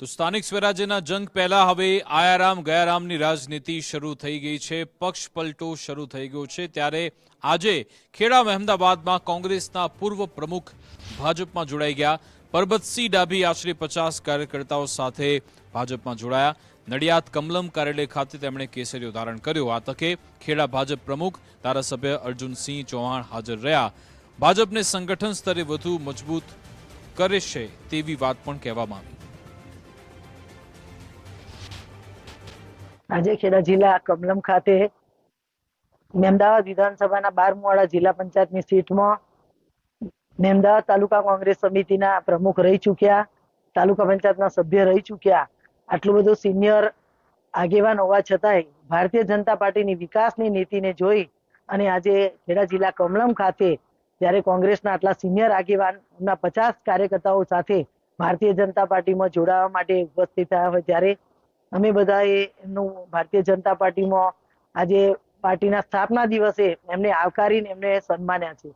તો સ્થાનિક સ્વરાજ્યના જંગ પહેલા હવે આયારામ ગયારામની રાજનીતિ શરૂ થઈ ગઈ છે. પક્ષ પલટો શરૂ થઈ ગયો છે. ત્યારે આજે ખેડા મહેમદાબાદમાં કોંગ્રેસના પૂર્વ પ્રમુખ ભાજપમાં જોડાઈ ગયા. પરબતસિંહ ડાભી આશરે 50 કાર્યકર્તાઓ સાથે ભાજપમાં જોડાયા. નડિયાદ કમલમ કાર્યાલય ખાતે તેમણે કેસરીઓ ધારણ કર્યો. આ તકે ખેડા ભાજપ પ્રમુખ ધારાસભ્ય અર્જુનસિંહ ચૌહાણ હાજર રહ્યા. ભાજપને સંગઠન સ્તરે વધુ મજબૂત કરે છે તેવી વાત પણ કહેવામાં આવી. આજે ખેડા જિલ્લા કમલમ ખાતે મહેમદાવાદ વિધાનસભાના 12મુ વાળા જિલ્લા પંચાયતની સીટમાં મહેમદાવાદ તાલુકા કોંગ્રેસ સમિતિના પ્રમુખ રહી ચૂક્યા, તાલુકા પંચાયતના સભ્ય રહી ચૂક્યા. આટલું બધું સિનિયર આગેવાન હોવા છતાંય ભારતીય જનતા પાર્ટીની વિકાસની નીતિને જોઈ અને આજે ખેડા જિલ્લા કમલમ ખાતે જ્યારે કોંગ્રેસના આટલા સિનિયર આગેવાનના 50 કાર્યકર્તાઓ સાથે ભારતીય જનતા પાર્ટીમાં જોડાવા માટે ઉપસ્થિત થયા હોય ત્યારે અમે બધાએ એમનું ભારતીય જનતા પાર્ટીમાં આજે પાર્ટીના સ્થાપના દિવસે એમને આવકારીને એમને સન્માન્યા છે.